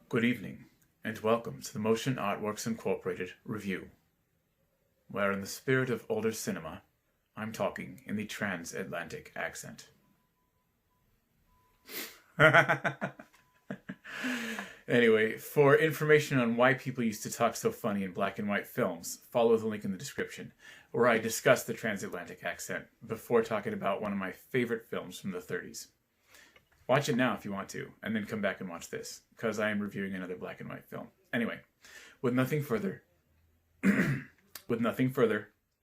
Good evening, and welcome to the Motion Artworks Incorporated review, where in the spirit of older cinema, I'm talking in the transatlantic accent. Anyway, for information on why people used to talk so funny in black and white films, follow the link in the description, where I discuss the transatlantic accent before talking about one of my favorite films from the 30s. Watch it now if you want to, and then come back and watch this, because I am reviewing another black and white film. Anyway, with nothing further,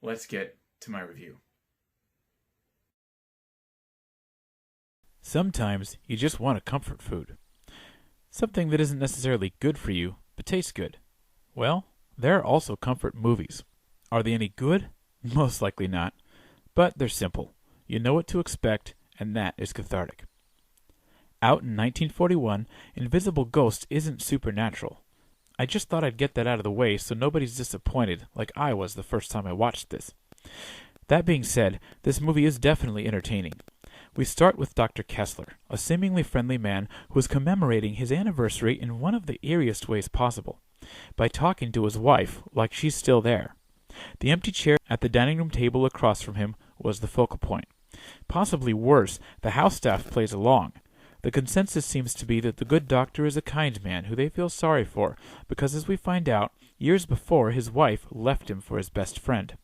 let's get to my review. Sometimes you just want a comfort food. Something that isn't necessarily good for you, but tastes good. Well, there are also comfort movies. Are they any good? Most likely not. But they're simple. You know what to expect, and that is cathartic. Out in 1941, Invisible Ghost isn't supernatural. I just thought I'd get that out of the way so nobody's disappointed like I was the first time I watched this. That being said, this movie is definitely entertaining. We start with Dr. Kessler, a seemingly friendly man who is commemorating his anniversary in one of the eeriest ways possible, by talking to his wife like she's still there. The empty chair at the dining room table across from him was the focal point. Possibly worse, the house staff plays along. The consensus seems to be that the good doctor is a kind man who they feel sorry for, because as we find out, years before his wife left him for his best friend.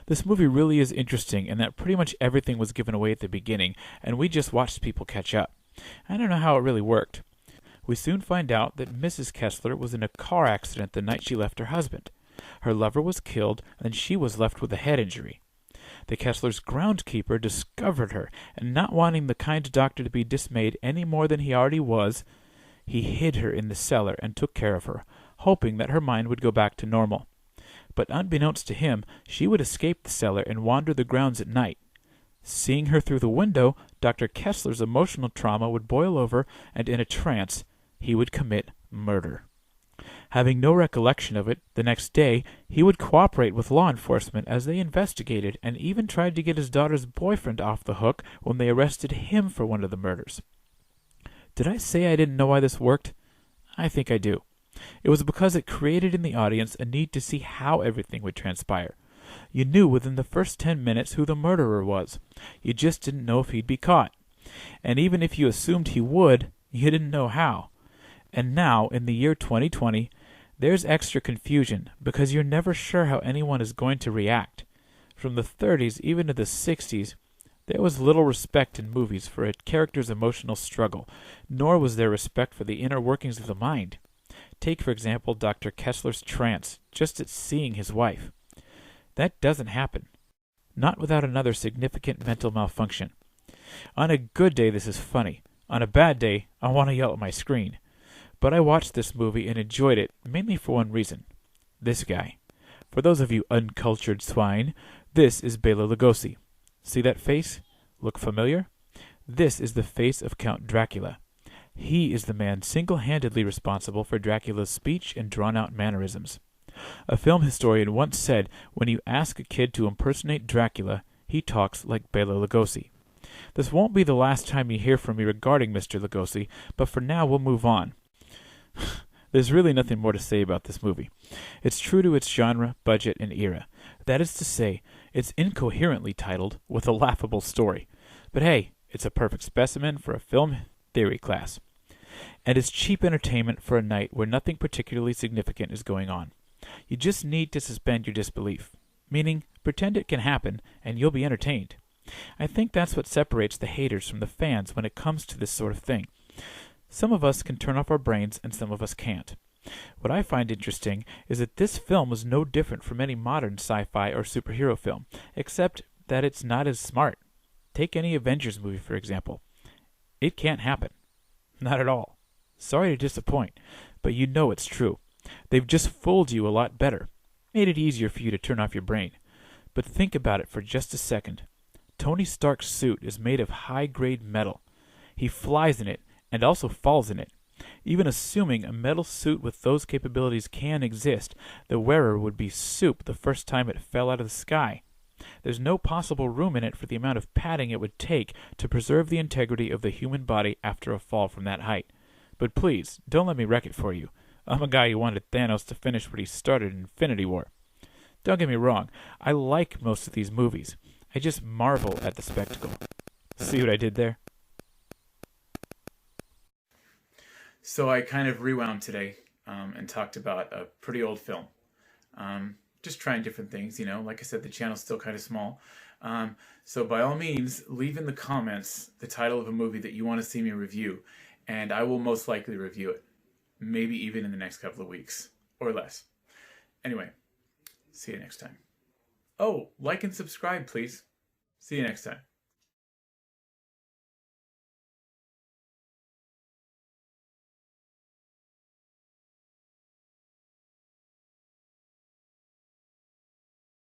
This movie really is interesting in that pretty much everything was given away at the beginning, and we just watched people catch up. I don't know how it really worked. We soon find out that Mrs. Kessler was in a car accident the night she left her husband. Her lover was killed, and she was left with a head injury. The Kessler's groundskeeper discovered her, and not wanting the kind doctor to be dismayed any more than he already was, he hid her in the cellar and took care of her, hoping that her mind would go back to normal. But unbeknownst to him, she would escape the cellar and wander the grounds at night. Seeing her through the window, Dr. Kessler's emotional trauma would boil over, and in a trance, he would commit murder. Having no recollection of it, the next day, he would cooperate with law enforcement as they investigated and even tried to get his daughter's boyfriend off the hook when they arrested him for one of the murders. Did I say I didn't know why this worked? I think I do. It was because it created in the audience a need to see how everything would transpire. You knew within the first 10 minutes who the murderer was. You just didn't know if he'd be caught. And even if you assumed he would, you didn't know how. And now, in the year 2020, there's extra confusion because you're never sure how anyone is going to react. From the 30s even to the 60s, there was little respect in movies for a character's emotional struggle, nor was there respect for the inner workings of the mind. Take, for example, Dr. Kessler's trance, just at seeing his wife. That doesn't happen. Not without another significant mental malfunction. On a good day, this is funny. On a bad day, I want to yell at my screen. But I watched this movie and enjoyed it, mainly for one reason. This guy. For those of you uncultured swine, this is Bela Lugosi. See that face? Look familiar? This is the face of Count Dracula. He is the man single-handedly responsible for Dracula's speech and drawn-out mannerisms. A film historian once said, when you ask a kid to impersonate Dracula, he talks like Bela Lugosi. This won't be the last time you hear from me regarding Mr. Lugosi, but for now we'll move on. There's really nothing more to say about this movie. It's true to its genre, budget, and era. That is to say, it's incoherently titled with a laughable story. But hey, it's a perfect specimen for a film theory class. And it's cheap entertainment for a night where nothing particularly significant is going on. You just need to suspend your disbelief, meaning pretend it can happen and you'll be entertained. I think that's what separates the haters from the fans when it comes to this sort of thing. Some of us can turn off our brains and some of us can't. What I find interesting is that this film is no different from any modern sci-fi or superhero film, except that it's not as smart. Take any Avengers movie, for example. It can't happen. Not at all. Sorry to disappoint, but you know it's true. They've just fooled you a lot better, made it easier for you to turn off your brain. But think about it for just a second. Tony Stark's suit is made of high-grade metal. He flies in it and also falls in it. Even assuming a metal suit with those capabilities can exist, the wearer would be soup the first time it fell out of the sky. There's no possible room in it for the amount of padding it would take to preserve the integrity of the human body after a fall from that height. But please, don't let me wreck it for you. I'm a guy who wanted Thanos to finish what he started in Infinity War. Don't get me wrong, I like most of these movies. I just marvel at the spectacle. See what I did there? So I kind of rewound today and talked about a pretty old film. Just trying different things, Like I said, the channel's still kind of small. So by all means, leave in the comments the title of a movie that you want to see me review, and I will most likely review it. Maybe even in the next couple of weeks, or less. Anyway, see you next time. Oh, like and subscribe, please. See you next time.